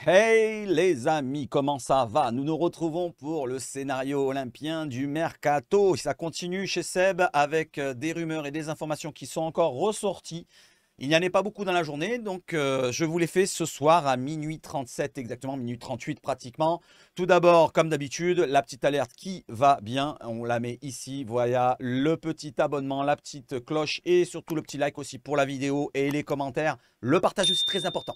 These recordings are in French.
Hey les amis, comment ça va? Nous nous retrouvons pour le scénario olympien du Mercato. Ça continue chez Seb avec des rumeurs et des informations qui sont encore ressorties. Il n'y en a pas beaucoup dans la journée, donc je vous les fais ce soir à minuit 37, exactement, minuit 38 pratiquement. Tout d'abord, comme d'habitude, la petite alerte qui va bien, on la met ici. Voilà le petit abonnement, la petite cloche et surtout le petit like aussi pour la vidéo et les commentaires. Le partage aussi très important.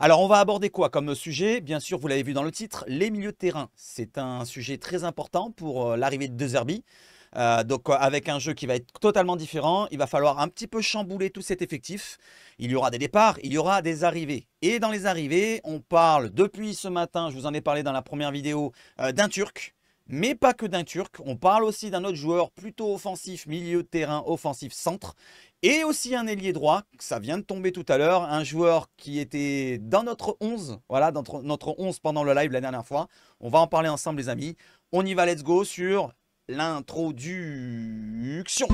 Alors, on va aborder quoi comme sujet? Bien sûr, vous l'avez vu dans le titre, les milieux de terrain. C'est un sujet très important pour l'arrivée de De Zerbi. Avec un jeu qui va être totalement différent, il va falloir un petit peu chambouler tout cet effectif. Il y aura des départs, il y aura des arrivées. Et dans les arrivées, on parle depuis ce matin, je vous en ai parlé dans la première vidéo, d'un Turc. Mais pas que d'un Turc, on parle aussi d'un autre joueur plutôt offensif, milieu de terrain, offensif, centre. Et aussi un ailier droit, ça vient de tomber tout à l'heure, un joueur qui était dans notre 11, voilà, dans notre 11 pendant le live la dernière fois. On va en parler ensemble les amis. On y va, let's go sur l'introduction.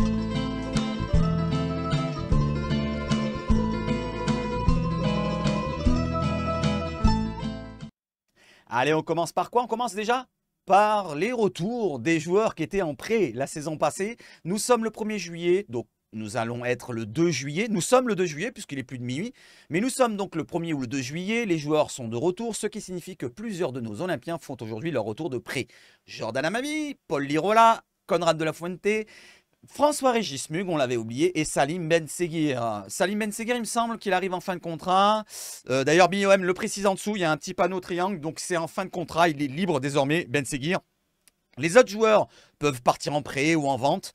Allez, on commence par quoi? On commence déjà par les retours des joueurs qui étaient en prêt la saison passée. Nous sommes le 1er juillet, donc nous allons être le 2 juillet. Nous sommes le 2 juillet puisqu'il est plus de minuit. Mais nous sommes donc le 1er ou le 2 juillet. Les joueurs sont de retour, ce qui signifie que plusieurs de nos Olympiens font aujourd'hui leur retour de prêt. Jordan Amavi, Paul Lirola, Conrad de la Fuente, François-Régis Mug, on l'avait oublié, et Salim Ben Seguir. Salim Ben Seguir, il me semble qu'il arrive en fin de contrat. D'ailleurs, BIOM le précise en dessous, il y a un petit panneau triangle, donc c'est en fin de contrat, il est libre désormais, Ben Seguir. Les autres joueurs peuvent partir en prêt ou en vente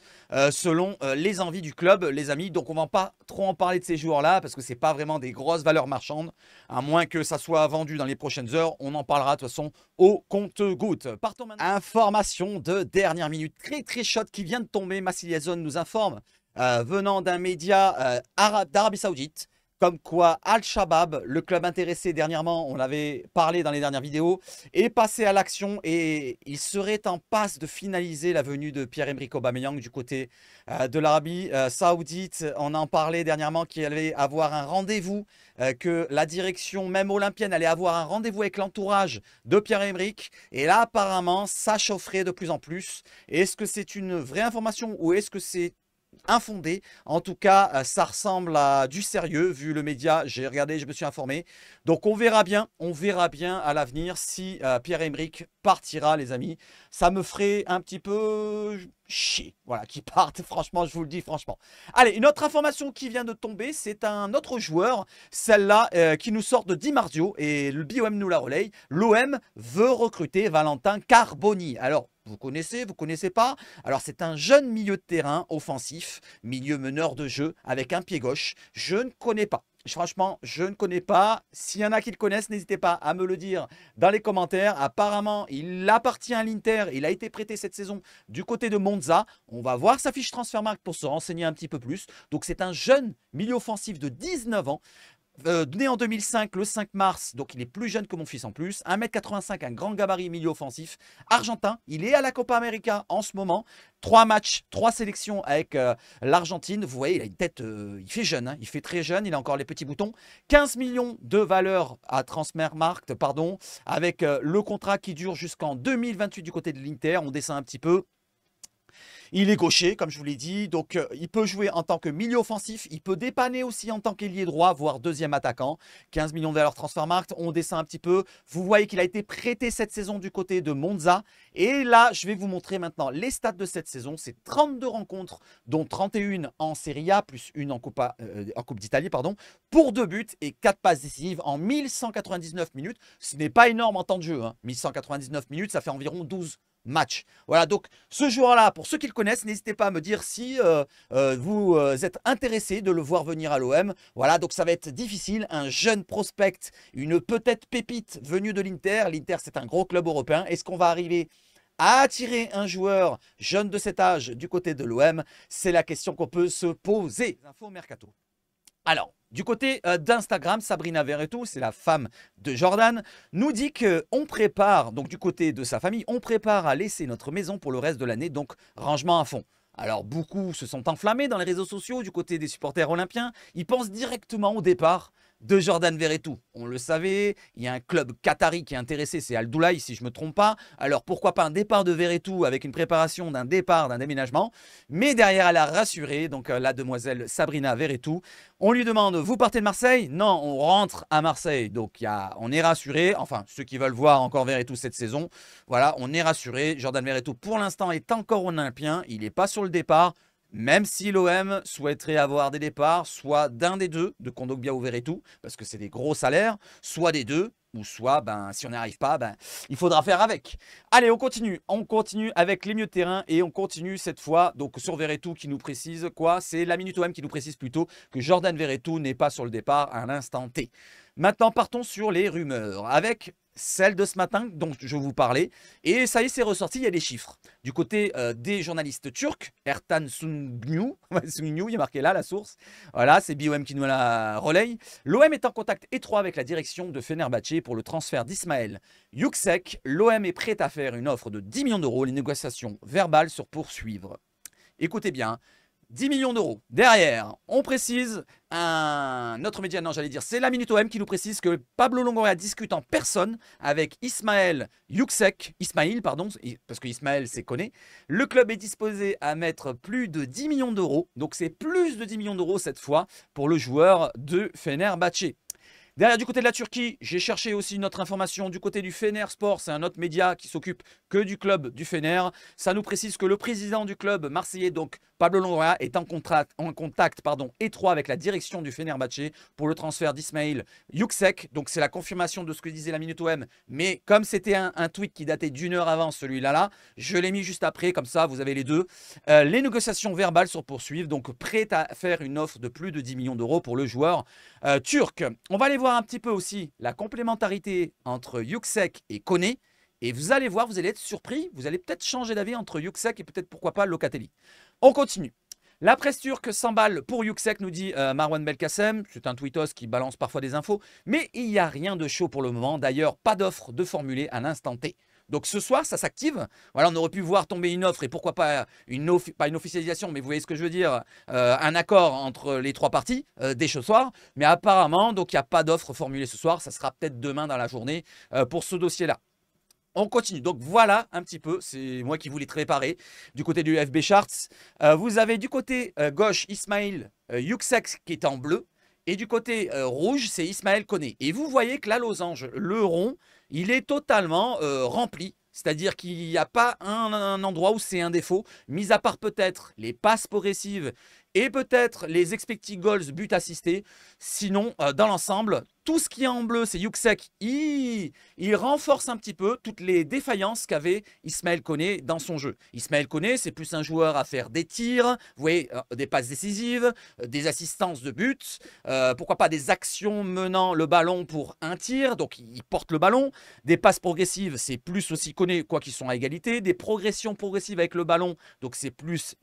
selon les envies du club, les amis. Donc, on ne va pas trop en parler de ces joueurs-là parce que ce n'est pas vraiment des grosses valeurs marchandes. À moins que ça soit vendu dans les prochaines heures, on en parlera de toute façon au compte-gouttes. Partons maintenant. Information de dernière minute. Très très chaude qui vient de tomber. Massiliazone nous informe, venant d'un média d'Arabie Saoudite, comme quoi Al-Shabaab, le club intéressé dernièrement, on l'avait parlé dans les dernières vidéos, est passé à l'action et il serait en passe de finaliser la venue de Pierre-Emerick Aubameyang du côté de l'Arabie Saoudite. On en parlait dernièrement qu'il allait avoir un rendez-vous, que la direction même olympienne allait avoir un rendez-vous avec l'entourage de Pierre-Emerick. Et là, apparemment, ça chaufferait de plus en plus. Est-ce que c'est une vraie information ou est-ce que c'est infondé? En tout cas, ça ressemble à du sérieux vu le média. J'ai regardé, je me suis informé. Donc on verra bien à l'avenir si Pierre-Emerick partira, les amis. Ça me ferait un petit peu chier, voilà, qu'il parte. Franchement, je vous le dis franchement. Allez, une autre information qui vient de tomber, c'est un autre joueur, celle-là qui nous sort de Di Marzio et le BOM nous la relaye. L'OM veut recruter Valentin Carboni. Alors, vous connaissez pas? Alors, c'est un jeune milieu de terrain offensif, milieu meneur de jeu avec un pied gauche. Je ne connais pas. Franchement, je ne connais pas. S'il y en a qui le connaissent, n'hésitez pas à me le dire dans les commentaires. Apparemment, il appartient à l'Inter. Il a été prêté cette saison du côté de Monza. On va voir sa fiche Transfermarkt pour se renseigner un petit peu plus. Donc, c'est un jeune milieu offensif de 19 ans. Né en 2005, le 5 mars, donc il est plus jeune que mon fils en plus. 1m85, un grand gabarit milieu offensif. Argentin, il est à la Copa América en ce moment. 3 matchs, 3 sélections avec l'Argentine. Vous voyez, il a une tête, il fait jeune, hein, il fait très jeune, il a encore les petits boutons. 15 millions de valeur à Transfermarkt, pardon, avec le contrat qui dure jusqu'en 2028 du côté de l'Inter. On descend un petit peu. Il est gaucher, comme je vous l'ai dit, donc il peut jouer en tant que milieu offensif, il peut dépanner aussi en tant qu'ailier droit, voire deuxième attaquant. 15 millions de valeur Transfermarkt, on descend un petit peu. Vous voyez qu'il a été prêté cette saison du côté de Monza. Et là, je vais vous montrer maintenant les stats de cette saison. C'est 32 rencontres, dont 31 en Serie A, plus une en Coupe d'Italie, pardon, pour 2 buts et 4 passes décisives en 1199 minutes. Ce n'est pas énorme en temps de jeu, hein. 1199 minutes, ça fait environ 12 match. Voilà, donc ce joueur-là, pour ceux qui le connaissent, n'hésitez pas à me dire si vous êtes intéressé de le voir venir à l'OM. Voilà, donc ça va être difficile. Un jeune prospect, une peut-être pépite venue de l'Inter. L'Inter, c'est un gros club européen. Est-ce qu'on va arriver à attirer un joueur jeune de cet âge du côté de l'OM? C'est la question qu'on peut se poser. Info mercato. Alors, du côté d'Instagram, Sabrina Verretou, c'est la femme de Jordan, nous dit qu'on prépare, donc du côté de sa famille, on prépare à laisser notre maison pour le reste de l'année, donc rangement à fond. Alors, beaucoup se sont enflammés dans les réseaux sociaux du côté des supporters olympiens. Ils pensent directement au départ de Jordan Verretou. On le savait, il y a un club qatari qui est intéressé, c'est Al Doulaï si je ne me trompe pas. Alors pourquoi pas un départ de Verretou avec une préparation d'un départ, d'un déménagement. Mais derrière, elle a rassuré, donc la demoiselle Sabrina Verretou. On lui demande, vous partez de Marseille? Non, on rentre à Marseille. Donc on est rassuré, enfin ceux qui veulent voir encore Verretou cette saison, voilà, on est rassuré. Jordan Verretou pour l'instant est encore olympien, il n'est pas sur le départ. Même si l'OM souhaiterait avoir des départs, soit d'un des deux, de Kondogbia ou Verretou, parce que c'est des gros salaires, soit des deux, ou soit, si on n'y arrive pas, il faudra faire avec. Allez, on continue avec les milieux de terrain, et on continue cette fois, donc sur Verretou qui nous précise quoi? C'est la Minute OM qui nous précise plutôt que Jordan Verretou n'est pas sur le départ à l'instant T. Maintenant, partons sur les rumeurs, avec celle de ce matin dont je vous parlais. Et ça y est, c'est ressorti, il y a des chiffres. Du côté des journalistes turcs, Ertan Sungu, il y a marqué là la source. Voilà, c'est BOM qui nous la relaye. L'OM est en contact étroit avec la direction de Fenerbahçe pour le transfert d'Ismaël Yüksek. L'OM est prêt à faire une offre de 10 millions d'euros. Les négociations verbales sur poursuivre. Écoutez bien. 10 millions d'euros. Derrière, on précise, un autre média, non j'allais dire, c'est la Minute OM qui nous précise que Pablo Longoria discute en personne avec Ismaël Yüksek, parce que Ismaël c'est Koné. Le club est disposé à mettre plus de 10 millions d'euros, donc c'est plus de 10 millions d'euros cette fois pour le joueur de Fenerbahçe. Derrière, du côté de la Turquie, j'ai cherché aussi une autre information du côté du Fener Sport. C'est un autre média qui s'occupe que du club du Fener. Ça nous précise que le président du club marseillais, donc Pablo Longoria, est en contact étroit avec la direction du Fenerbahçe pour le transfert d'Ismaël Yüksek. Donc c'est la confirmation de ce que disait la Minute OM. Mais comme c'était un tweet qui datait d'une heure avant celui-là, je l'ai mis juste après. Comme ça, vous avez les deux. Les négociations verbales se poursuivent. Donc prêt à faire une offre de plus de 10 millions d'euros pour le joueur turc. On va aller voir un petit peu aussi la complémentarité entre Yüksek et Koné. Et vous allez voir, vous allez être surpris. Vous allez peut-être changer d'avis entre Yüksek et peut-être pourquoi pas Locatelli. On continue. La presse turque s'emballe pour Yüksek, nous dit Marwan Belkacem. C'est un tweetos qui balance parfois des infos. Mais il n'y a rien de chaud pour le moment. D'ailleurs, pas d'offre de formuler à l'instant T. Donc ce soir, ça s'active. Voilà, on aurait pu voir tomber une offre et pourquoi pas pas une officialisation, mais vous voyez ce que je veux dire, un accord entre les trois parties dès ce soir. Mais apparemment, donc il n'y a pas d'offre formulée ce soir. Ça sera peut-être demain dans la journée pour ce dossier-là. On continue. Donc voilà un petit peu, c'est moi qui voulais te préparer du côté du FB Charts. Vous avez du côté gauche Ismaël Yüksek qui est en bleu. Et du côté rouge, c'est Ismaël Koné. Et vous voyez que la losange, le rond, il est totalement rempli. C'est-à-dire qu'il n'y a pas un endroit où c'est un défaut, mis à part peut-être les passes progressives et peut-être les expected goals, buts assistés. Sinon, dans l'ensemble, tout ce qui est en bleu, c'est Yüksek. Il renforce un petit peu toutes les défaillances qu'avait Ismaël Koné dans son jeu. Ismaël Koné, c'est plus un joueur à faire des tirs, vous voyez, des passes décisives, des assistances de but, pourquoi pas des actions menant le ballon pour un tir, donc il porte le ballon. Des passes progressives, c'est plus aussi Koné, quoi qu'ils sont à égalité. Des progressions progressives avec le ballon, donc c'est plus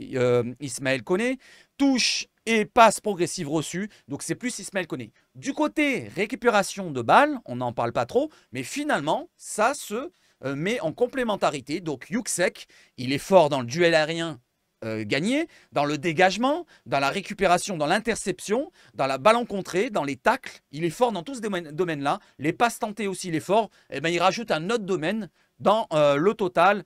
Ismaël Koné. Touche et passe progressive reçue, donc c'est plus Ismaël Koné. Du côté récupération de balles, on n'en parle pas trop, mais finalement, ça se met en complémentarité. Donc Yüksek, il est fort dans le duel aérien gagné, dans le dégagement, dans la récupération, dans l'interception, dans la ballon contrée, dans les tacles. Il est fort dans tous ces domaines-là. Les passes tentées aussi, il est fort. Et il rajoute un autre domaine dans le total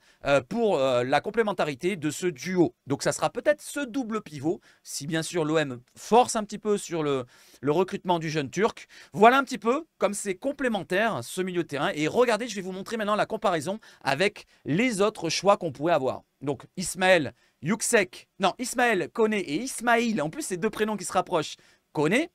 pour la complémentarité de ce duo. Donc ça sera peut-être ce double pivot, si bien sûr l'OM force un petit peu sur le recrutement du jeune Turc. Voilà un petit peu comme c'est complémentaire ce milieu de terrain. Et regardez, je vais vous montrer maintenant la comparaison avec les autres choix qu'on pourrait avoir. Donc Ismaël Yüksek, non Ismaël Koné et Ismaïl, en plus c'est deux prénoms qui se rapprochent, Koné.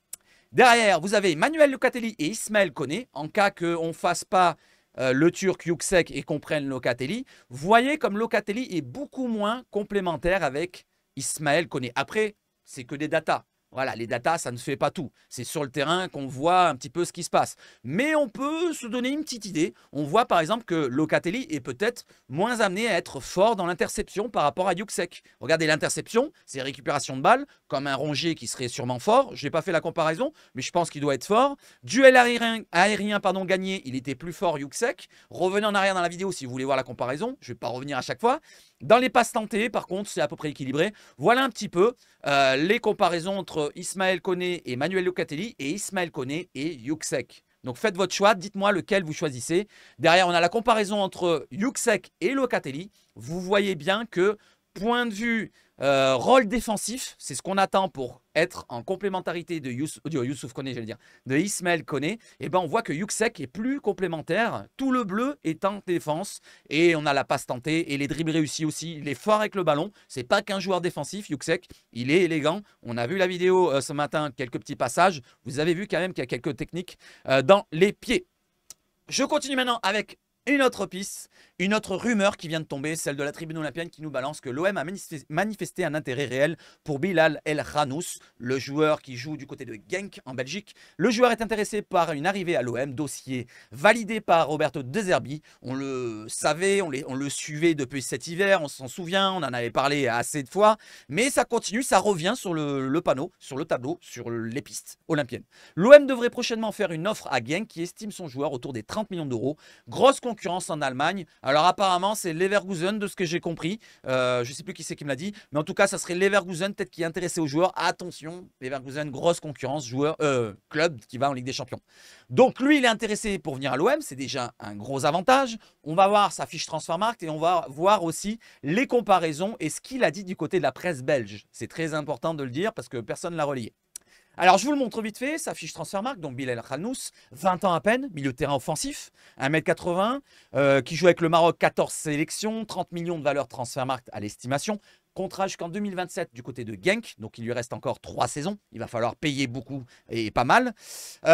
Derrière, vous avez Manuel Locatelli et Ismaël Koné, en cas qu'on ne fasse pas le Turc Yüksek et qu'on prenne Locatelli. Vous voyez comme Locatelli est beaucoup moins complémentaire avec Ismaël Koné. Après, c'est que des datas. Voilà, les datas, ça ne fait pas tout. C'est sur le terrain qu'on voit un petit peu ce qui se passe. Mais on peut se donner une petite idée. On voit par exemple que Locatelli est peut-être moins amené à être fort dans l'interception par rapport à Yüksek. Regardez l'interception, c'est récupération de balles, comme un Rongier qui serait sûrement fort. Je n'ai pas fait la comparaison, mais je pense qu'il doit être fort. Duel aérien gagné, il était plus fort Yüksek. Revenez en arrière dans la vidéo si vous voulez voir la comparaison. Je ne vais pas revenir à chaque fois. Dans les passes tentées, par contre, c'est à peu près équilibré. Voilà un petit peu les comparaisons entre Ismaël Koné et Manuel Locatelli et Ismaël Koné et Yuksek. Donc faites votre choix, dites-moi lequel vous choisissez. Derrière, on a la comparaison entre Yuksek et Locatelli. Vous voyez bien que, point de vue rôle défensif, c'est ce qu'on attend pour être en complémentarité de Youssouf Koné, j'allais dire, de Ismaël Koné. Et ben on voit que Yuksek est plus complémentaire. Tout le bleu est en défense et on a la passe tentée et les dribbles réussis aussi. Il est fort avec le ballon. C'est pas qu'un joueur défensif, Yuksek. Il est élégant. On a vu la vidéo ce matin, quelques petits passages. Vous avez vu quand même qu'il y a quelques techniques dans les pieds. Je continue maintenant avec une autre piste, une autre rumeur qui vient de tomber, celle de la tribune olympienne qui nous balance que l'OM a manifesté un intérêt réel pour Bilal El Khanous, le joueur qui joue du côté de Genk en Belgique. Le joueur est intéressé par une arrivée à l'OM, dossier validé par Roberto De Zerbi. On le savait, on le suivait depuis cet hiver, on s'en souvient, on en avait parlé assez de fois, mais ça continue, ça revient sur le panneau, sur le tableau, sur les pistes olympiennes. L'OM devrait prochainement faire une offre à Genk qui estime son joueur autour des 30 millions d'euros. Grosse concurrence en Allemagne. Alors apparemment c'est Leverkusen de ce que j'ai compris. Je ne sais plus qui c'est qui me l'a dit. Mais en tout cas ça serait Leverkusen peut-être qui est intéressé aux joueurs. Attention, Leverkusen, grosse concurrence, club qui va en Ligue des Champions. Donc lui il est intéressé pour venir à l'OM. C'est déjà un gros avantage. On va voir sa fiche Transfermarkt et on va voir aussi les comparaisons et ce qu'il a dit du côté de la presse belge. C'est très important de le dire parce que personne ne l'a relayé. Alors, je vous le montre vite fait, sa fiche Transfermarkt, donc Bilal El Khanous, 20 ans à peine, milieu de terrain offensif, 1m80, qui joue avec le Maroc, 14 sélections, 30 millions de valeur Transfermarkt à l'estimation, contrat jusqu'en 2027 du côté de Genk, donc il lui reste encore 3 saisons, il va falloir payer beaucoup et pas mal.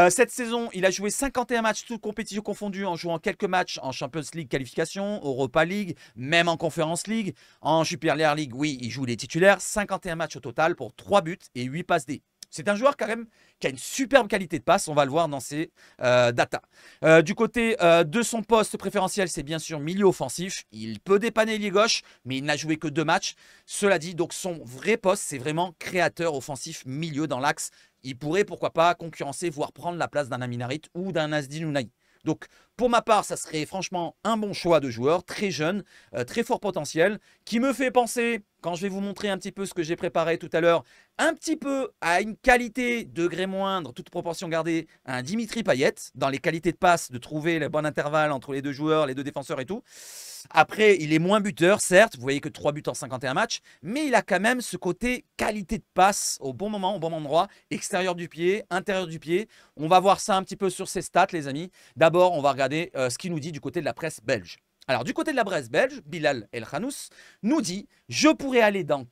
Cette saison, il a joué 51 matchs, toutes compétitions confondues, en jouant quelques matchs en Champions League qualification, Europa League, même en Conference League, en Jupiler League, oui, il joue les titulaires, 51 matchs au total pour 3 buts et 8 passes D. C'est un joueur quand même qui a une superbe qualité de passe, on va le voir dans ses datas. Du côté de son poste préférentiel, c'est bien sûr milieu offensif. Il peut dépanner ailier gauche, mais il n'a joué que 2 matchs. Cela dit, donc son vrai poste, c'est vraiment créateur offensif milieu dans l'axe. Il pourrait, pourquoi pas, concurrencer, voire prendre la place d'un Amin Harit ou d'un Nasdin Ounahi. Donc, pour ma part, ça serait franchement un bon choix de joueur, très jeune, très fort potentiel, qui me fait penser, quand je vais vous montrer un petit peu ce que j'ai préparé tout à l'heure, un petit peu à une qualité degré moindre, toute proportion gardée, à un Dimitri Payet, dans les qualités de passe, de trouver le bon intervalle entre les deux joueurs, les deux défenseurs et tout. Après, il est moins buteur, certes, vous voyez que 3 buts en 51 matchs, mais il a quand même ce côté qualité de passe au bon moment, au bon endroit, extérieur du pied, intérieur du pied. On va voir ça un petit peu sur ses stats, les amis. D'abord, on va regarder ce qu'il nous dit du côté de la presse belge. Alors, du côté de la presse belge, Bilal El Khanous nous dit « Je pourrais aller dans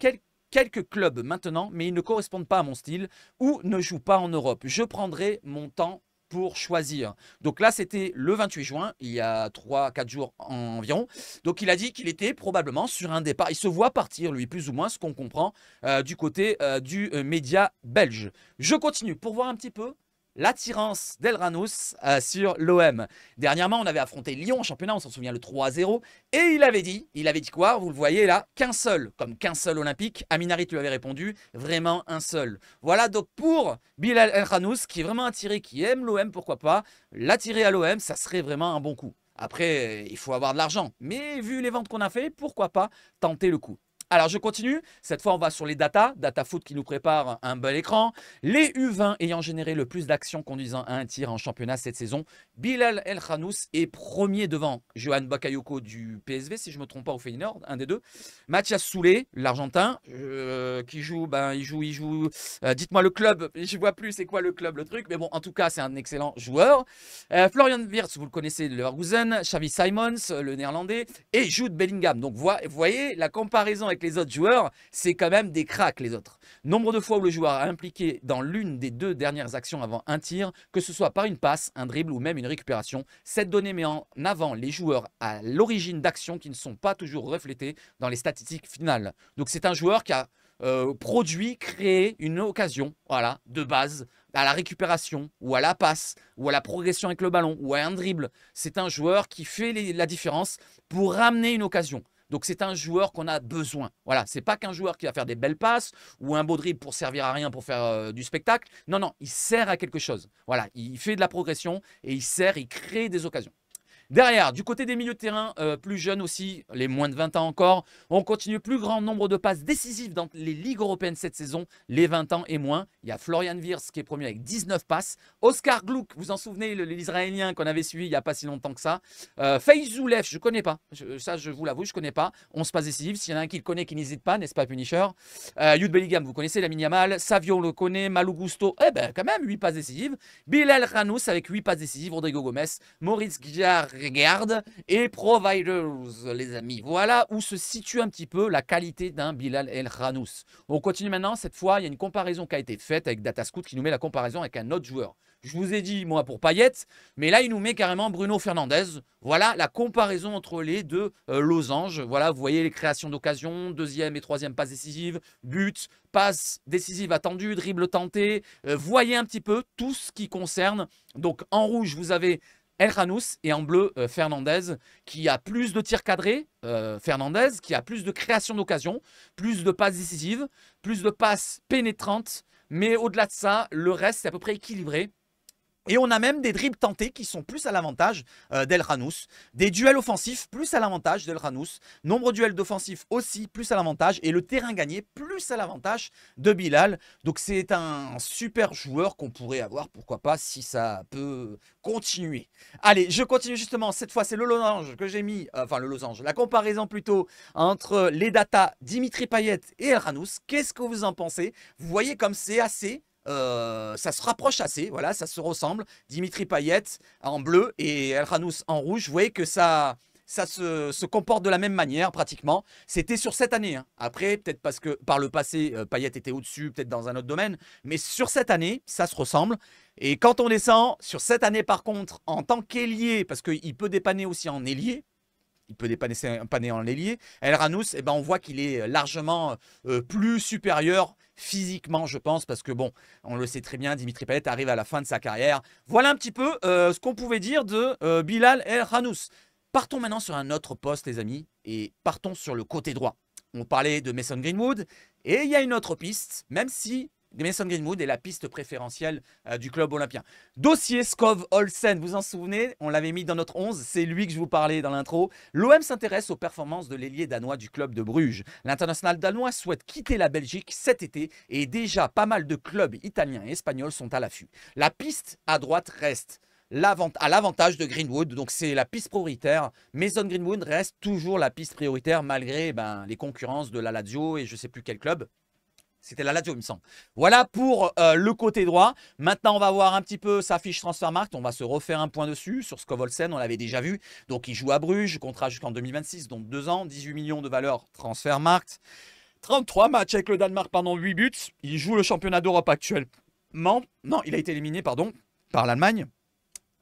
quelques clubs maintenant, mais ils ne correspondent pas à mon style ou ne jouent pas en Europe. Je prendrai mon temps pour choisir. » Donc là, c'était le 28 juin, il y a 3-4 jours environ. Donc il a dit qu'il était probablement sur un départ. Il se voit partir, lui, plus ou moins, ce qu'on comprend du côté du média belge. Je continue pour voir un petit peu l'attirance d'El Khanous sur l'OM. Dernièrement, on avait affronté Lyon en championnat, on s'en souvient, le 3-0. Et il avait dit quoi? Vous le voyez là, qu'un seul, comme qu'un seul olympique. Amin Harit lui avait répondu, vraiment un seul. Voilà donc pour Bilal El Khanous, qui est vraiment attiré, qui aime l'OM, pourquoi pas. L'attirer à l'OM, ça serait vraiment un bon coup. Après, il faut avoir de l'argent. Mais vu les ventes qu'on a fait, pourquoi pas tenter le coup. Alors, je continue. Cette fois, on va sur les datas. DataFoot qui nous prépare un bel écran. Les U20 ayant généré le plus d'actions conduisant à un tir en championnat cette saison. Bilal El Khanous est premier devant Johan Bakayoko du PSV, si je ne me trompe pas, au Feyenoord, un des deux. Mathias Soulé, l'Argentin, qui joue, il joue. Dites-moi le club, je ne vois plus c'est quoi le club, le truc. Mais bon, en tout cas, c'est un excellent joueur. Florian Wirtz, vous le connaissez, le Leverkusen. Xavi Simons, le néerlandais. Et Jude Bellingham. Donc, vous voyez, la comparaison avec les autres joueurs, c'est quand même des cracks les autres. Nombre de fois où le joueur a impliqué dans l'une des 2 dernières actions avant un tir, que ce soit par une passe, un dribble ou même une récupération. Cette donnée met en avant les joueurs à l'origine d'actions qui ne sont pas toujours reflétées dans les statistiques finales. Donc c'est un joueur qui a produit, créé une occasion, voilà, de base, à la récupération, ou à la passe, ou à la progression avec le ballon, ou à un dribble. C'est un joueur qui fait la différence pour ramener une occasion. Donc c'est un joueur qu'on a besoin. Voilà, c'est pas qu'un joueur qui va faire des belles passes ou un beau dribble pour servir à rien, pour faire du spectacle. Non, non, il sert à quelque chose. Voilà, il fait de la progression et il crée des occasions. Derrière, du côté des milieux de terrain, plus jeunes aussi, les moins de 20 ans encore, on continue plus grand nombre de passes décisives dans les ligues européennes cette saison, les 20 ans et moins. Il y a Florian Wirtz qui est premier avec 19 passes. Oscar Gluck, vous en souvenez, l'Israélien qu'on avait suivi il n'y a pas si longtemps que ça. Feyzoulev, je ne connais pas. Ça, je vous l'avoue, je ne connais pas. 11 passes décisives. S'il y en a un qui le connaît, qui n'hésite pas, n'est-ce pas, Punisher? Jude Bellingham, vous connaissez, Lamine Yamal. Savio, on le connaît. Malou Gusto, eh ben quand même, 8 passes décisives. Bilal Ranous avec 8 passes décisives. Rodrigo Gomez, Maurice Gjargard et Providers, les amis. Voilà où se situe un petit peu la qualité d'un Bilal El Ranous. On continue maintenant. Cette fois, il y a une comparaison qui a été faite avec Datascout qui nous met la comparaison avec un autre joueur. Je vous ai dit, moi, pour Payet, mais là, il nous met carrément Bruno Fernandes. Voilà la comparaison entre les deux losanges. Voilà, vous voyez les créations d'occasion, deuxième et troisième passes décisives, but, passe décisive attendue, dribble tenté. Voyez un petit peu tout ce qui concerne. Donc, en rouge, vous avez El Ranous et en bleu, Fernandez, qui a plus de tirs cadrés, Fernandez, qui a plus de création d'occasion, plus de passes décisives, plus de passes pénétrantes. Mais au-delà de ça, le reste, c'est à peu près équilibré. Et on a même des dribbles tentés qui sont plus à l'avantage d'El Ranous. Des duels offensifs plus à l'avantage d'El Ranous. Nombre de duels d'offensifs aussi plus à l'avantage. Et le terrain gagné plus à l'avantage de Bilal. Donc c'est un super joueur qu'on pourrait avoir, pourquoi pas, si ça peut continuer. Allez, je continue justement. Cette fois, c'est le losange que j'ai mis. Enfin, le losange. La comparaison plutôt entre les datas Dimitri Payet et El Ranous. Qu'est-ce que vous en pensez? Vous voyez comme c'est assez... ça se rapproche assez, voilà, ça se ressemble. Dimitri Payet en bleu et El Ranous en rouge. Vous voyez que ça se comporte de la même manière pratiquement. C'était sur cette année. Hein. Après, peut-être parce que par le passé, Payet était au-dessus, peut-être dans un autre domaine. Mais sur cette année, ça se ressemble. Et quand on descend, sur cette année par contre, en tant qu'ailier, parce qu'il peut dépanner aussi en ailier, il peut dépanner en ailier. El Ranous, eh ben, on voit qu'il est largement plus supérieur physiquement, je pense, parce que bon, on le sait très bien, Dimitri Payet arrive à la fin de sa carrière. Voilà un petit peu ce qu'on pouvait dire de Bilal El Ranous. Partons maintenant sur un autre poste, les amis, et partons sur le côté droit. On parlait de Mason Greenwood, et il y a une autre piste, même si Mason Greenwood est la piste préférentielle du club olympien. Dossier Skov Olsen, vous en souvenez? On l'avait mis dans notre 11, c'est lui que je vous parlais dans l'intro. L'OM s'intéresse aux performances de l'ailier danois du club de Bruges. L'international danois souhaite quitter la Belgique cet été et déjà pas mal de clubs italiens et espagnols sont à l'affût. La piste à droite reste à l'avantage de Greenwood, donc c'est la piste prioritaire. Mason Greenwood reste toujours la piste prioritaire malgré les concurrences de la Lazio et je ne sais plus quel club. C'était la Lazio, il me semble. Voilà pour le côté droit. Maintenant, on va voir un petit peu sa fiche Transfermarkt. On va se refaire un point dessus. Sur Skov Olsen, on l'avait déjà vu. Donc, il joue à Bruges, contrat jusqu'en 2026, donc 2 ans, 18 millions de valeur Transfermarkt. 33 matchs avec le Danemark pendant 8 buts. Il joue le championnat d'Europe actuellement. Non, il a été éliminé, pardon, par l'Allemagne.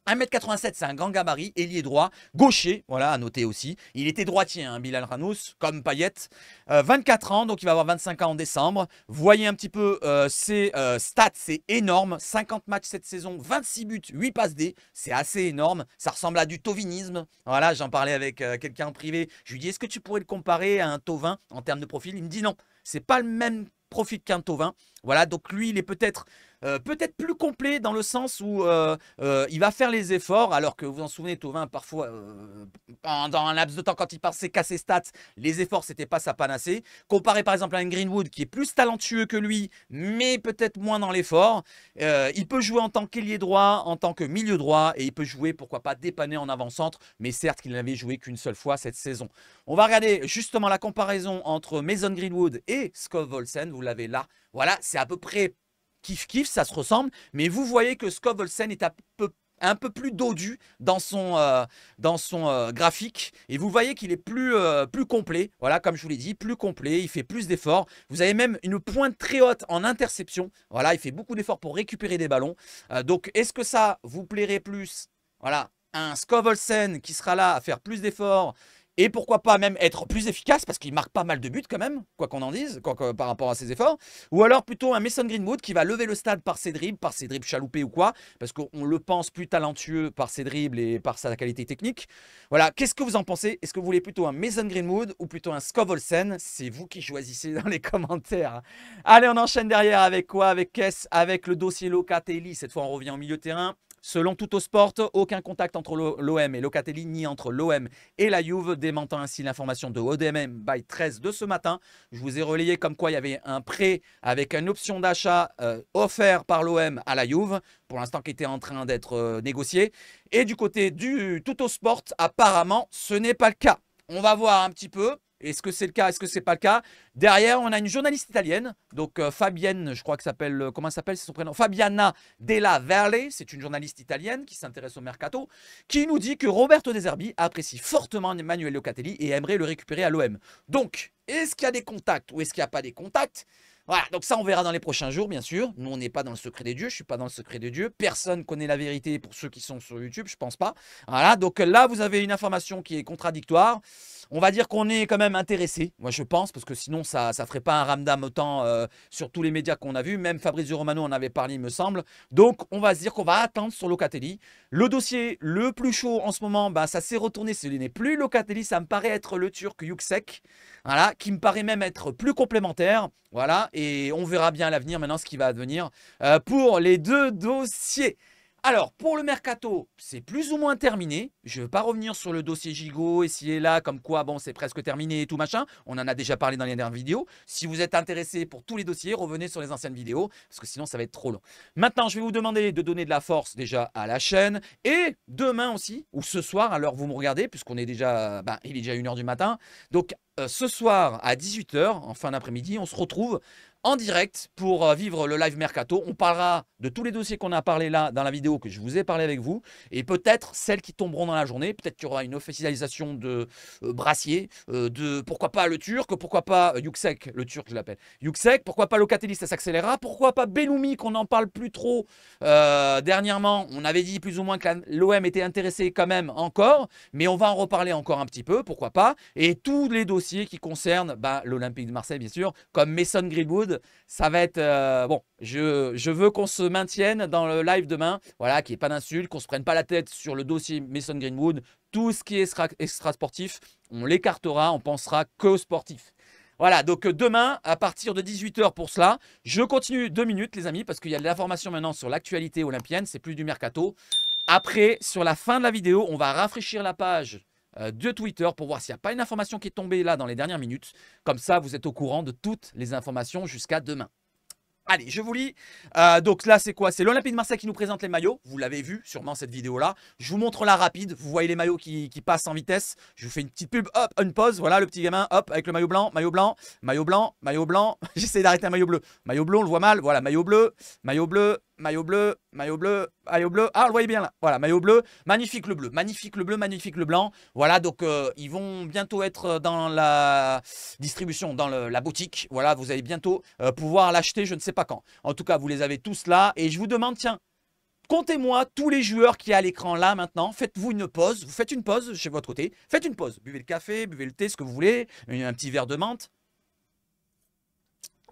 1m87, c'est un grand gabarit, ailier droit, gaucher, voilà, à noter aussi. Il était droitier, hein, Bilal Ranous, comme Payet. 24 ans, donc il va avoir 25 ans en décembre. Voyez un petit peu ses stats, c'est énorme. 50 matchs cette saison, 26 buts, 8 passes D, c'est assez énorme. Ça ressemble à du tovinisme. Voilà, j'en parlais avec quelqu'un en privé. Je lui dis, est-ce que tu pourrais le comparer à un Thauvin en termes de profil? Il me dit non, c'est pas le même profil qu'un Thauvin. Voilà, donc lui, il est peut-être plus complet dans le sens où il va faire les efforts, alors que vous en souvenez, Thauvin, parfois, dans un laps de temps, quand il passait qu'à ses stats, les efforts, c'était pas sa panacée. Comparé par exemple à un Greenwood qui est plus talentueux que lui, mais peut-être moins dans l'effort. Il peut jouer en tant qu'ailier droit, en tant que milieu droit, et il peut jouer, pourquoi pas, dépanner en avant-centre, mais certes qu'il n'avait joué qu'une seule fois cette saison. On va regarder justement la comparaison entre Mason Greenwood et Skov Olsen, vous l'avez là. Voilà, c'est à peu près kiff-kiff, ça se ressemble, mais vous voyez que Skov Olsen est un peu plus dodu dans son graphique, et vous voyez qu'il est plus complet, voilà, comme je vous l'ai dit, plus complet, il fait plus d'efforts. Vous avez même une pointe très haute en interception, voilà, il fait beaucoup d'efforts pour récupérer des ballons. Donc, est-ce que ça vous plairait plus, voilà, un Skov Olsen qui sera là à faire plus d'efforts, et pourquoi pas même être plus efficace, parce qu'il marque pas mal de buts quand même, quoi qu'on en dise, par rapport à ses efforts. Ou alors plutôt un Mason Greenwood qui va lever le stade par ses dribbles chaloupés ou quoi, parce qu'on le pense plus talentueux par ses dribbles et par sa qualité technique. Voilà, qu'est-ce que vous en pensez? Est-ce que vous voulez plutôt un Mason Greenwood ou plutôt un Skov Olsen? C'est vous qui choisissez dans les commentaires. Allez, on enchaîne derrière avec quoi? Avec le dossier Locatelli. Cette fois, on revient au milieu de terrain. Selon Tuttosport, aucun contact entre l'OM et Locatelli, ni entre l'OM et la Juve, démentant ainsi l'information de ODMM by 13 de ce matin. Je vous ai relayé comme quoi il y avait un prêt avec une option d'achat offert par l'OM à la Juve, pour l'instant qui était en train d'être négocié. Et du côté du Tuttosport, apparemment, ce n'est pas le cas. On va voir un petit peu. Est-ce que c'est le cas? Est-ce que c'est pas le cas? Derrière, on a une journaliste italienne, donc Fabienne, je crois que s'appelle, comment elle s'appelle, c'est son prénom, Fabiana Della Verle, c'est une journaliste italienne qui s'intéresse au mercato, qui nous dit que Roberto De Zerbi apprécie fortement Manuel Locatelli et aimerait le récupérer à l'OM. Donc, est-ce qu'il y a des contacts ou est-ce qu'il n'y a pas des contacts? Voilà, donc ça on verra dans les prochains jours, bien sûr. Nous, on n'est pas dans le secret des dieux, je ne suis pas dans le secret des dieux. Personne connaît la vérité pour ceux qui sont sur YouTube, je pense pas. Voilà, donc là, vous avez une information qui est contradictoire. On va dire qu'on est quand même intéressé, moi je pense, parce que sinon ça ne ferait pas un ramdam autant sur tous les médias qu'on a vus. Même Fabrizio Romano en avait parlé, il me semble. Donc on va se dire qu'on va attendre sur Locatelli. Le dossier le plus chaud en ce moment, bah, ça s'est retourné. Ce n'est plus Locatelli, ça me paraît être le Turc Yüksek. Voilà, qui me paraît même être plus complémentaire. Voilà, et on verra bien à l'avenir maintenant ce qui va advenir pour les deux dossiers. Alors, pour le mercato, c'est plus ou moins terminé. Je ne vais pas revenir sur le dossier Gigot, ici et là, comme quoi, bon, c'est presque terminé et tout machin. On en a déjà parlé dans les dernières vidéos. Si vous êtes intéressé pour tous les dossiers, revenez sur les anciennes vidéos, parce que sinon, ça va être trop long. Maintenant, je vais vous demander de donner de la force déjà à la chaîne. Et demain aussi, ou ce soir, alors vous me regardez, puisqu'on est déjà, il est déjà 1h du matin. Donc, ce soir à 18 h, en fin d'après-midi, on se retrouve en direct pour vivre le live mercato. On parlera de tous les dossiers qu'on a parlé là dans la vidéo que je vous ai parlé avec vous et peut-être celles qui tomberont dans la journée. Peut-être qu'il y aura une officialisation de Brassier, de pourquoi pas le Turc, pourquoi pas Yüksek, le Turc je l'appelle. Yüksek, pourquoi pas Locatelli, ça s'accélérera. Pourquoi pas Belloumi qu'on n'en parle plus trop dernièrement. On avait dit plus ou moins que l'OM était intéressé quand même encore, mais on va en reparler encore un petit peu, pourquoi pas. Et tous les dossiers qui concernent l'Olympique de Marseille bien sûr, comme Mason Greenwood. Ça va être bon, je veux qu'on se maintienne dans le live demain, voilà, qu'il n'y ait pas d'insultes, qu'on ne se prenne pas la tête sur le dossier Mason Greenwood. Tout ce qui est extra sportif, on l'écartera, on pensera qu'au sportif. Voilà, donc demain, à partir de 18 h pour cela, je continue 2 minutes les amis, parce qu'il y a de l'information maintenant sur l'actualité olympienne, c'est plus du mercato. Après, sur la fin de la vidéo, on va rafraîchir la page de Twitter pour voir s'il n'y a pas une information qui est tombée là dans les dernières minutes. Comme ça, vous êtes au courant de toutes les informations jusqu'à demain. Allez, je vous lis. Donc là, c'est quoi? C'est l'Olympique de Marseille qui nous présente les maillots. Vous l'avez vu sûrement cette vidéo-là. Je vous montre la rapide. Vous voyez les maillots qui passent en vitesse. Je vous fais une petite pub. Hop, une pause. Voilà le petit gamin. Hop, avec le maillot blanc, maillot blanc, maillot blanc, maillot blanc. J'essaie d'arrêter un maillot bleu. Maillot bleu, on le voit mal. Voilà, maillot bleu, maillot bleu, maillot bleu, maillot bleu, maillot bleu. Ah, on le voyez bien là. Voilà, maillot bleu. Magnifique le bleu. Magnifique le bleu, magnifique le blanc. Voilà, donc ils vont bientôt être dans la distribution, dans la boutique. Voilà, vous allez bientôt pouvoir l'acheter, je ne sais pas quand. En tout cas, vous les avez tous là. Et je vous demande, tiens, comptez-moi tous les joueurs qui sont à l'écran là maintenant. Faites-vous une pause. Vous faites une pause chez votre côté. Faites une pause. Buvez le café, buvez le thé, ce que vous voulez. Un petit verre de menthe.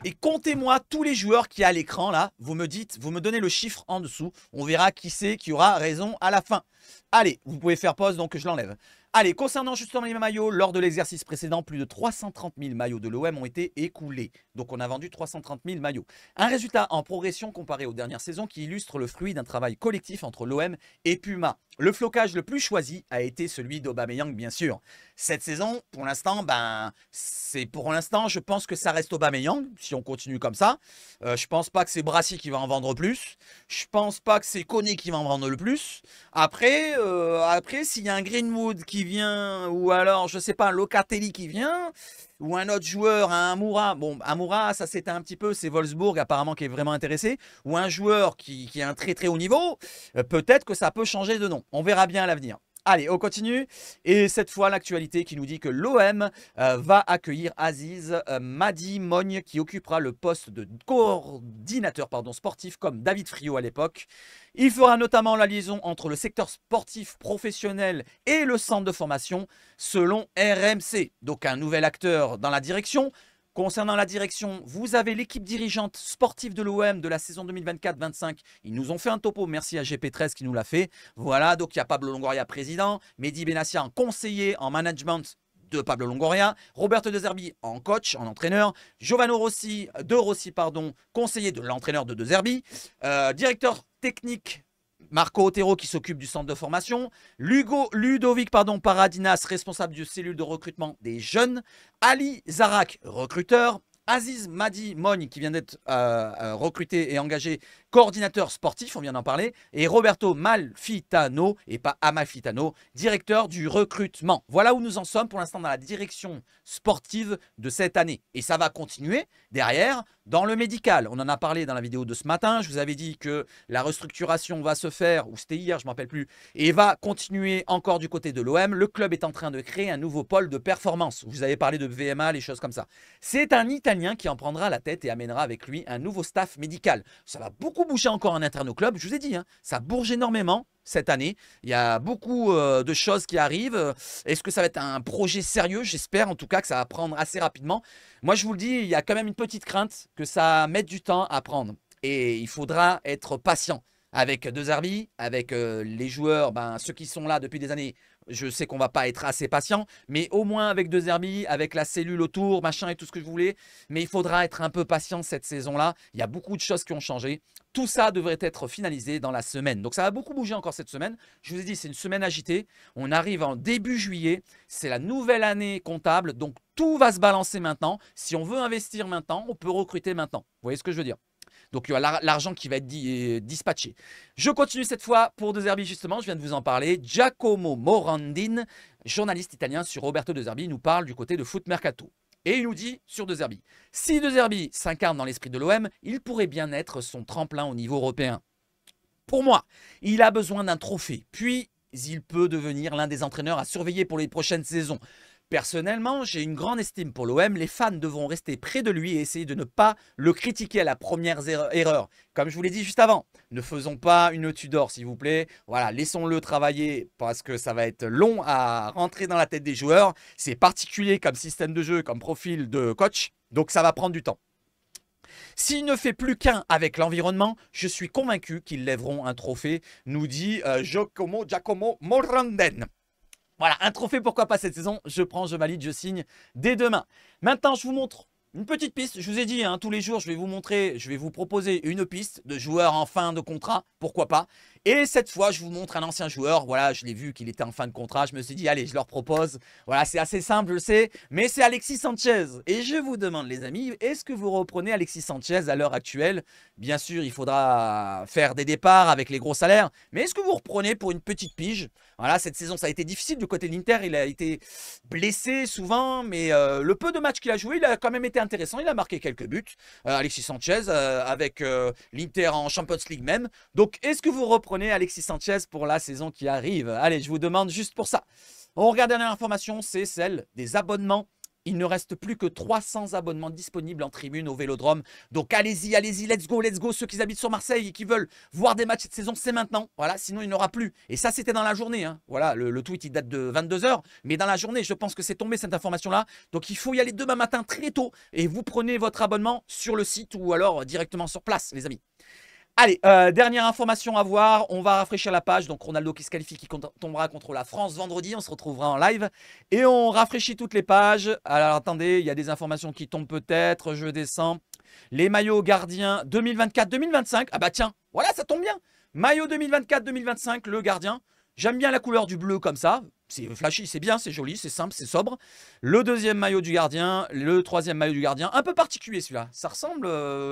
Et comptez-moi tous les joueurs qui sont à l'écran là. Vous me dites, vous me donnez le chiffre en dessous. On verra qui c'est qui aura raison à la fin. Allez, vous pouvez faire pause, donc je l'enlève. Allez, concernant justement les maillots, lors de l'exercice précédent, plus de 330 000 maillots de l'OM ont été écoulés. Donc on a vendu 330 000 maillots. Un résultat en progression comparé aux dernières saisons qui illustre le fruit d'un travail collectif entre l'OM et Puma. Le flocage le plus choisi a été celui d'Aubameyang, bien sûr. Cette saison, pour l'instant, je pense que ça reste Aubameyang, si on continue comme ça. Je pense pas que c'est Brassier qui va en vendre plus. Je pense pas que c'est Koné qui va en vendre le plus. Après s'il y a un Greenwood qui vient, ou alors, je sais pas, un Locatelli qui vient, ou un autre joueur, un Amoura. Bon, Amoura, ça s'éteint un petit peu, c'est Wolfsburg apparemment qui est vraiment intéressé. Ou un joueur qui a un très très haut niveau, peut-être que ça peut changer de nom. On verra bien à l'avenir. Allez, on continue. Et cette fois, l'actualité qui nous dit que l'OM va accueillir Aziz Madi Mogne qui occupera le poste de coordinateur sportif comme David Friot à l'époque. Il fera notamment la liaison entre le secteur sportif professionnel et le centre de formation selon RMC. Donc un nouvel acteur dans la direction. Concernant la direction, vous avez l'équipe dirigeante sportive de l'OM de la saison 2024-25. Ils nous ont fait un topo, merci à GP13 qui nous l'a fait. Voilà, donc il y a Pablo Longoria, président, Mehdi Benassian, conseiller en management de Pablo Longoria, Roberto De Zerbi en coach, en entraîneur, Giovanni Rossi, conseiller de l'entraîneur de De Zerbi, directeur technique Marco Otero qui s'occupe du centre de formation. Ludovic Paradinas, responsable du cellule de recrutement des jeunes. Ali Zarak, recruteur. Aziz Madi Mogne qui vient d'être recruté et engagé coordinateur sportif, on vient d'en parler, et Roberto Malfitano, et pas Amalfitano, directeur du recrutement. Voilà où nous en sommes pour l'instant dans la direction sportive de cette année. Et ça va continuer derrière dans le médical. On en a parlé dans la vidéo de ce matin, je vous avais dit que la restructuration va se faire, ou c'était hier, je ne me rappelle plus, et va continuer encore du côté de l'OM. Le club est en train de créer un nouveau pôle de performance. Vous avez parlé de VMA, les choses comme ça. C'est un Italien qui en prendra la tête et amènera avec lui un nouveau staff médical. Ça va beaucoup bouger encore en interne au club, je vous ai dit, hein, ça bouge énormément cette année. Il y a beaucoup de choses qui arrivent. Est-ce que ça va être un projet sérieux? J'espère en tout cas que ça va prendre assez rapidement. Moi je vous le dis, il y a quand même une petite crainte que ça mette du temps à prendre. Et il faudra être patient avec De Zerbi, avec les joueurs, ceux qui sont là depuis des années. Je sais qu'on ne va pas être assez patient, mais au moins avec De Zerbi, avec la cellule autour, machin et tout ce que je voulais. Mais il faudra être un peu patient cette saison-là. Il y a beaucoup de choses qui ont changé. Tout ça devrait être finalisé dans la semaine. Donc ça va beaucoup bouger encore cette semaine. Je vous ai dit, c'est une semaine agitée. On arrive en début juillet. C'est la nouvelle année comptable. Donc tout va se balancer maintenant. Si on veut investir maintenant, on peut recruter maintenant. Vous voyez ce que je veux dire? Donc, il y a l'argent qui va être dispatché. Je continue cette fois pour De Zerbi, justement. Je viens de vous en parler. Giacomo Morandin, journaliste italien sur Roberto De Zerbi, nous parle du côté de Foot Mercato. Et il nous dit sur De Zerbi, si De Zerbi s'incarne dans l'esprit de l'OM, il pourrait bien être son tremplin au niveau européen. Pour moi, il a besoin d'un trophée. Puis, il peut devenir l'un des entraîneurs à surveiller pour les prochaines saisons. Personnellement, j'ai une grande estime pour l'OM. Les fans devront rester près de lui et essayer de ne pas le critiquer à la première erreur. Comme je vous l'ai dit juste avant, ne faisons pas une Tudor, s'il vous plaît. Voilà, laissons-le travailler parce que ça va être long à rentrer dans la tête des joueurs. C'est particulier comme système de jeu, comme profil de coach. Donc, ça va prendre du temps. S'il ne fait plus qu'un avec l'environnement, je suis convaincu qu'ils lèveront un trophée, nous dit Giacomo Moranden. Voilà, un trophée, pourquoi pas cette saison? Je prends, je valide, je signe dès demain. Maintenant, je vous montre une petite piste. Je vous ai dit, hein, tous les jours, je vais vous montrer, je vais vous proposer une piste de joueur en fin de contrat, pourquoi pas. Et cette fois, je vous montre un ancien joueur. Voilà, je l'ai vu qu'il était en fin de contrat. Je me suis dit, allez, je leur propose. Voilà, c'est assez simple, je le sais. Mais c'est Alexis Sanchez. Et je vous demande, les amis, est-ce que vous reprenez Alexis Sanchez à l'heure actuelle? Bien sûr, il faudra faire des départs avec les gros salaires. Mais est-ce que vous reprenez pour une petite pige? Voilà, cette saison, ça a été difficile du côté de l'Inter. Il a été blessé souvent. Mais le peu de matchs qu'il a joué, il a quand même été intéressant. Il a marqué quelques buts. Alexis Sanchez avec l'Inter en Champions League même. Donc, est-ce que vous reprenez Alexis Sanchez pour la saison qui arrive? Allez, je vous demande juste pour ça. On regarde la dernière information, c'est celle des abonnements. Il ne reste plus que 300 abonnements disponibles en tribune au Vélodrome. Donc allez-y, allez-y, let's go, let's go. Ceux qui habitent sur Marseille et qui veulent voir des matchs cette saison, c'est maintenant. Voilà, sinon il n'y en aura plus. Et ça, c'était dans la journée, hein. Voilà, le tweet, il date de 22 h. Mais dans la journée, je pense que c'est tombé cette information-là. Donc il faut y aller demain matin très tôt. Et vous prenez votre abonnement sur le site ou alors directement sur place, les amis. Allez, dernière information à voir, on va rafraîchir la page, donc Ronaldo qui se qualifie, qui tombera contre la France vendredi, on se retrouvera en live, et on rafraîchit toutes les pages. Alors attendez, il y a des informations qui tombent peut-être, je descends. Les maillots gardiens 2024-2025, ah bah tiens, voilà, ça tombe bien. Maillot 2024-2025, le gardien, j'aime bien la couleur du bleu comme ça. C'est flashy, c'est bien, c'est joli, c'est simple, c'est sobre. Le deuxième maillot du gardien, le troisième maillot du gardien, un peu particulier celui-là. Ça ressemble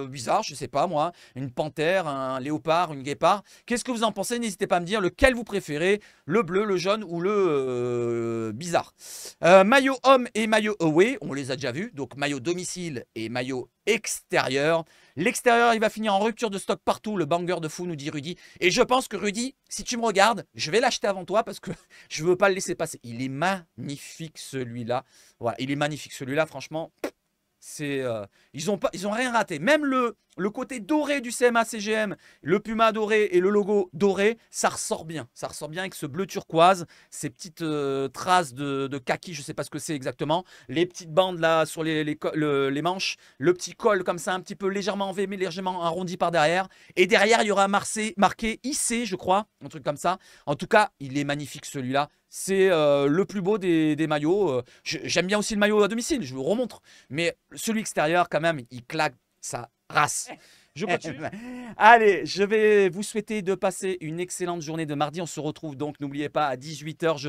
bizarre, je sais pas moi, une panthère, un léopard, une guépard. Qu'est-ce que vous en pensez? N'hésitez pas à me dire lequel vous préférez, le bleu, le jaune ou le bizarre. Maillot homme et maillot away, on les a déjà vus. Donc maillot domicile et maillot extérieur. L'extérieur, il va finir en rupture de stock partout. Le banger de fou, nous dit Rudy. Et je pense que Rudy, si tu me regardes, je vais l'acheter avant toi parce que je ne veux pas le laisser passer. Il est magnifique celui-là. Voilà, il est magnifique celui-là, franchement. C'est, ils ont rien raté. Même le côté doré du CMA CGM, le puma doré et le logo doré, ça ressort bien. Ça ressort bien avec ce bleu turquoise, ces petites traces de kaki, je ne sais pas ce que c'est exactement. Les petites bandes là sur les manches, le petit col comme ça, un petit peu légèrement enlevé, mais légèrement arrondi par derrière. Et derrière, il y aura marqué IC, je crois, un truc comme ça. En tout cas, il est magnifique celui-là. C'est le plus beau des maillots. J'aime bien aussi le maillot à domicile, je vous remontre. Mais celui extérieur, quand même, il claque sa race. Je continue. Allez, je vais vous souhaiter de passer une excellente journée de mardi. On se retrouve donc, n'oubliez pas, à 18 h. Je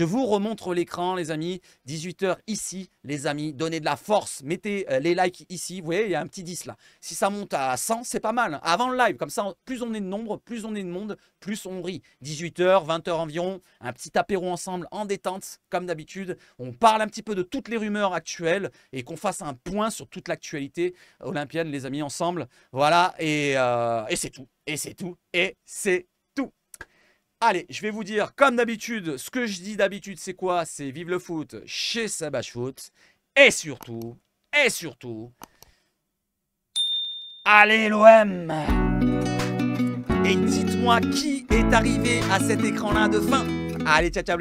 vous remontre l'écran, les amis. 18 h ici, les amis. Donnez de la force. Mettez les likes ici. Vous voyez, il y a un petit 10 là. Si ça monte à 100, c'est pas mal. Avant le live, comme ça, plus on est de nombre, plus on est de monde, plus on rit. 18 h, 20 h environ. Un petit apéro ensemble en détente, comme d'habitude. On parle un petit peu de toutes les rumeurs actuelles et qu'on fasse un point sur toute l'actualité olympienne, les amis, ensemble. Voilà, et c'est tout. Et c'est tout. Et c'est tout. Allez, je vais vous dire, comme d'habitude, ce que je dis d'habitude, c'est quoi? C'est vive le foot chez Sabache Foot. Et surtout, allez l'OM! Et dites-moi qui est arrivé à cet écran-là de fin. Allez, ciao, ciao.